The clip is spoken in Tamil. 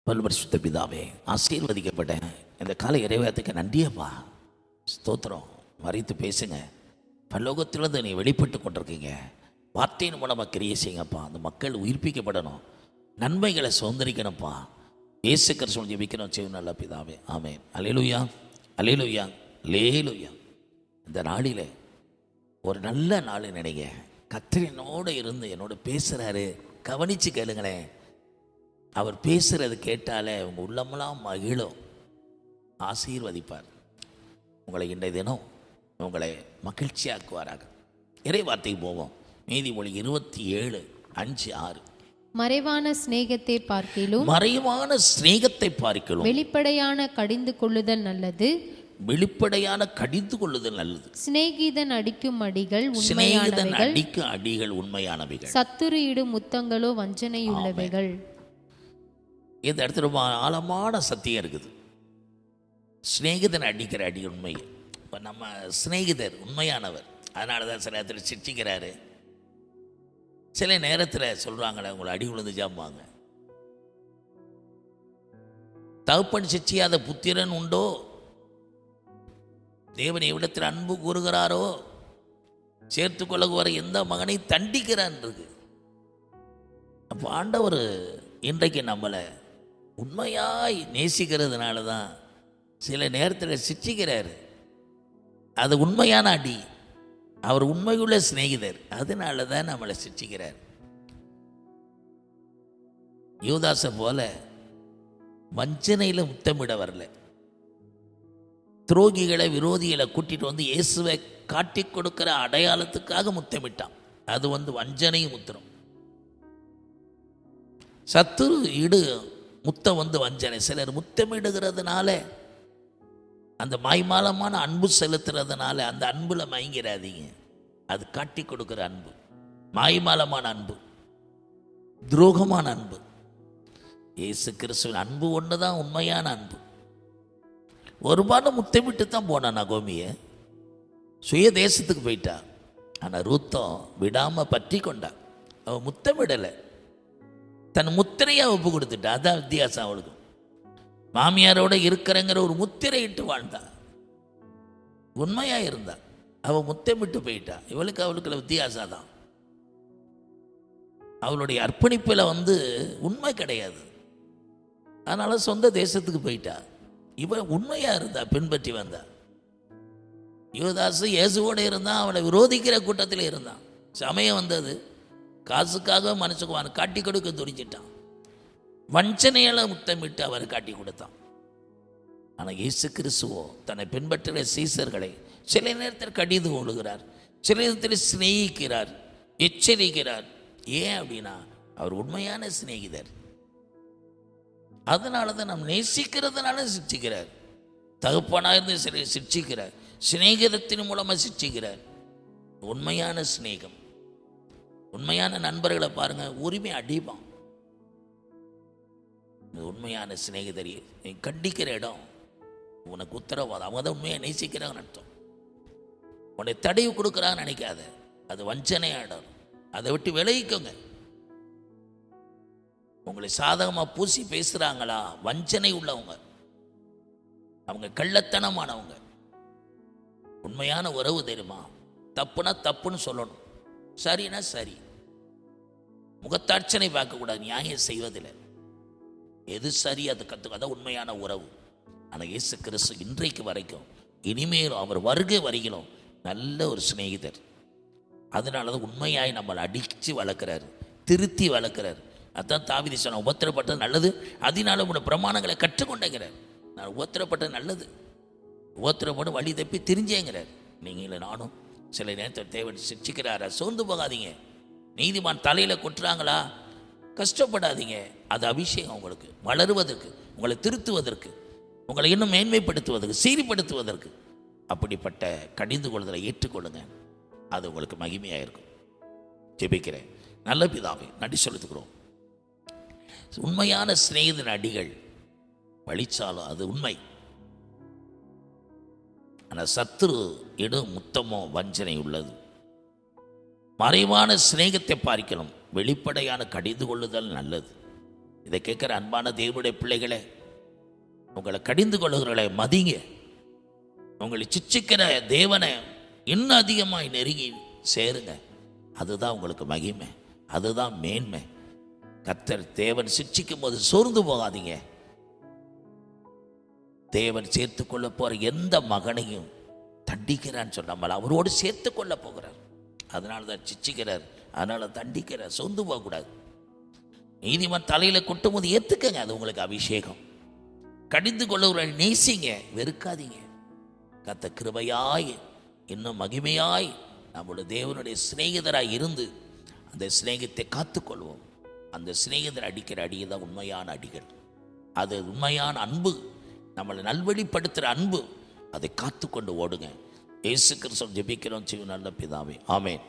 பரிசுத்த பிதாவே, ஆசீர்வதிக்கப்பட்ட இந்த காலை இறைவாத்துக்கு நன்றியப்பா, ஸ்தோத்திரம். மறைத்து பேசுங்க. பரலோகத்திலிருந்து நீ வெளிப்பட்டு கொண்டிருக்கீங்க. வார்த்தையின் மூலமாக கிரியை செய்யுங்கப்பா. அந்த மக்கள் உயிர்ப்பிக்கப்படணும், நன்மைகளை சுதந்திரிக்கணும்ப்பா. இயேசு கிறிஸ்துவின் ஜெபிக்கணும் செய்யும் நல்ல பிதாவே, ஆமென். அல்லேலூயா, அல்லேலூயா, அல்லேலூயா. இந்த நாளில் ஒரு நல்ல நாள் நினைங்க. கர்த்தரோடு இருந்து என்னோட பேசுகிறாரு, கவனித்து கேளுங்களேன். அவர் பேசுகிறது கேட்டாலே உங்கள் உள்ளமெல்லாம் மகிழும். ஆசீர்வதிப்பார் உங்களை. இன்றைய தினம் உங்களை மகிழ்ச்சியாக்குவாராக. இறை வார்த்தைக்கு போவோம். நீதிமொழி 27:5-6. மறைவான சிநேகத்தை பார்க்கிலும் மறைவான சிநேகத்தை பார்க்கிலும் வெளிப்படையான கடிந்து கொள்ளுதல் நல்லது. வெளிப்படையான கடிந்து கொள்ளுதல் நல்லது. சிநேகிதன் அடிக்கும் அடிகள் சிநேகிதன் உண்மையானவைகள், அடிக்கும் அடிகள் உண்மையானவைகள். சத்துரு இடும் முத்தங்களோ வஞ்சனையுள்ளவைகள். இந்த இடத்துல ரொம்ப ஆழமான சத்தியம் இருக்குது. சிநேகிதன் அடிக்கிற அடி உண்மை. இப்போ நம்ம சிநேகிதர் உண்மையானவர், அதனால தான் சில நேரத்தில் சிரிச்சுக்கிறாரு. சில நேரத்தில் சொல்கிறாங்களே, உங்களை அடி விழுந்து ஜாம்பாங்க. தகப்பன் சிச்சியாத புத்திரன் உண்டோ? தேவன் எவ்விடத்தில் அன்பு கூறுகிறாரோ சேர்த்து கொள்ள வர எந்த மகனை தண்டிக்கிறான் இருக்கு. அப்போ ஆண்டவர் இன்றைக்கு நம்மளை உண்மையாய் நேசிக்கிறதுனால தான் சில நேரத்தில் சிச்சிக்கிறார். அது உண்மையான அடி. அவர் உண்மையுள்ள சிநேகிதர், அதனால தான் நம்மளை சிச்சிக்கிறார். யூதாசை போல வஞ்சனையில் முத்தமிட வரல. துரோகிகளை விரோதிகளை கூட்டிட்டு வந்து இயேசுவை காட்டி கொடுக்கிற அடையாளத்துக்காக முத்தமிட்டான். அது வஞ்சனையும் முத்திரம். சத்துரு இடு முத்தம் வஞ்சனை. சிலர் முத்தமிடுகிறதுனால, அந்த மாய்மாலமான அன்பு செலுத்துறதுனால அந்த அன்புல மயங்கிறாதீங்க. அது காட்டி கொடுக்கிற அன்பு, மாய்மாலமான அன்பு, துரோகமான அன்பு. இயேசு கிறிஸ்துவின் அன்பு ஒன்று தான் உண்மையான அன்பு. ஒரு பாடம் முத்தமிட்டு தான் போனான் நகோமியை. சுய தேசத்துக்கு போயிட்டா. ஆனால் ரூத்தம் விடாமல் பற்றி கொண்டா. அவள் முத்தமிடலை, தன் முத்திரையாக ஒப்பு கொடுத்துட்டா. அதான் வித்தியாசம் அவளுக்கு. மாமியாரோட இருக்கிறங்கிற ஒரு முத்திரையிட்டு வாழ்ந்தா, உண்மையாக இருந்தா. அவள் முத்தமிட்டு போயிட்டா. அவளுக்குள்ள வித்தியாசம் தான். அவளுடைய அர்ப்பணிப்பில் உண்மை கிடையாது. அதனால சொந்த தேசத்துக்கு போயிட்டா. இவன் உண்மையாக இருந்தா, பின்பற்றி வந்தா. யூதாசு இயேசுவோடு இருந்தான், அவனை விரோதிக்கிற கூட்டத்தில் இருந்தான். சமயம் வந்தது, காசுக்காக மனுஷன் காட்டி கொடுக்க துடிச்சிட்டான். வஞ்சனையால் முத்தமிட்டு அவர் காட்டி கொடுத்தான். ஆனால் இயேசு கிறிஸ்துவோ தன்னை பின்பற்றுகிற சீசர்களை சில நேரத்தில் கடிந்து கொள்கிறார், சில நேரத்தில் சிநேகிக்கிறார், எச்சரிக்கிறார். ஏன் அப்படின்னா அவர் உண்மையான சிநேகிதர். அதனால தான் நாம் நேசிக்கிறதுனால சிரிச்சுக்கிறார். தகப்பனாக இருந்து சில சிரிச்சுக்கிறார், சிநேகிதத்தின் மூலமாக சிரிச்சுக்கிறார். உண்மையான சிநேகம். உண்மையான நண்பர்களை பாருங்க, உரிமை அடிப்பான். உண்மையான சிநேகிதரி நீ கண்டிக்கிற இடம் உனக்கு உத்தரவாதம். அவங்க தான் உண்மையாக நேசிக்கிறாங்கன்னு அர்த்தம். உன்னை தடவி கொடுக்குறான்னு நினைக்காத, அது வஞ்சனையாடும். அதை விட்டு விலகிக்கோங்க. உங்களை சாதகமாக பூசி பேசுகிறாங்களா, வஞ்சனை உள்ளவங்க, அவங்க கள்ளத்தனமானவங்க. உண்மையான உறவு தெரியுமா? தப்புனா தப்புன்னு சொல்லணும், சரினா சரி. முகத்தாட்சனை பார்க்கக்கூடாது, நியாயம் செய்வதில்லை. எது சரி அது கற்றுக்காத உண்மையான உறவு. ஆனால் இயேசு கிறிஸ்து இன்றைக்கு வரைக்கும், இனிமேலும் அவர் வருகை வரையிலும் நல்ல ஒரு சிநேகிதர். அதனால தான் உண்மையாய் நம்மளை அடித்து வளர்க்குறாரு, திருத்தி வளர்க்குறாரு. அதான் தாவீது சொன்ன, உபத்திரப்பட்டது நல்லது, அதனால உங்களோட பிரமாணங்களை கற்றுக்கொண்டேங்கிறார். நான் உபத்திரப்பட்டது நல்லது, உபத்திரப்பட்டு வழி தப்பி திரிஞ்சேங்கிறார். நீங்களும் நானும் சில நேரத்தில் தேவன் சிரிச்சுக்கிறாரா, சோர்ந்து போகாதீங்க. நீதிமான் தலையில் கொட்டுறாங்களா, கஷ்டப்படாதீங்க. அது அபிஷேகம் உங்களுக்கு வளருவதற்கு, உங்களை திருத்துவதற்கு, உங்களை இன்னும் மேன்மைப்படுத்துவதற்கு, சீர்படுத்துவதற்கு. அப்படிப்பட்ட கடிந்து கொள்வதை ஏற்றுக்கொள்ளுங்க, அது உங்களுக்கு மகிமையாக இருக்கும். ஜெபிக்கிறேன். நல்ல பிதாவே, நன்றி செலுத்துகிறோம். உண்மையான சிநேகிதன் அடிகள் வலிச்சாலும் அது உண்மை. ஆனால் சத்துரு இடும் முத்தமோ வஞ்சனை உள்ளது. மறைவான சிநேகத்தை பார்க்கலாம் வெளிப்படையான கடிந்து கொள்ளுதல் நல்லது. இதை கேட்குற அன்பான தேவனுடைய பிள்ளைகளே, உங்களை கடிந்து கொள்ளுகிறவர்களை மதிங்க. உங்களை சிச்சிக்கிற தேவனை இன்னும் அதிகமாய் நெருங்கி சேருங்க. அதுதான் உங்களுக்கு மகிமை, அதுதான் மேன்மை. கர்த்தர் தேவன் சிச்சிக்கும் போது சோர்ந்து போகாதீங்க. தேவன் சேர்த்து கொள்ள போற எந்த மகனையும் தண்டிக்கிறான்னு சொல்ல நம்மளை அவரோடு சேர்த்து கொள்ள போகிறார். அதனால தான் சிச்சிக்கிறார், அதனால தண்டிக்கிறார். சோர்ந்து போகக்கூடாது. நீதிமன் தலையில கொட்டும் போது ஏத்துக்கங்க, அது உங்களுக்கு அபிஷேகம். கடிந்து கொள்ளவர்கள் நேசிங்க, வெறுக்காதீங்க. கர்த்தர் கிருபையாய் இன்னும் மகிமையாய் நம்முடைய தேவனுடைய சிநேகிதராய் இருந்து அந்த சிநேகத்தை காத்துக்கொள்வோம். அந்த சிநேகிதர் அடிக்கிற அடியை தான் உண்மையான அடிகள். அது உண்மையான அன்பு, நம்மளை நல்வழிப்படுத்துகிற அன்பு. அதை காத்துக்கொண்டு ஓடுங்க. இயேசு கிறிஸ்துவை ஜெபிக்கிறோம் நல்ல பிதாவே, ஆமென்.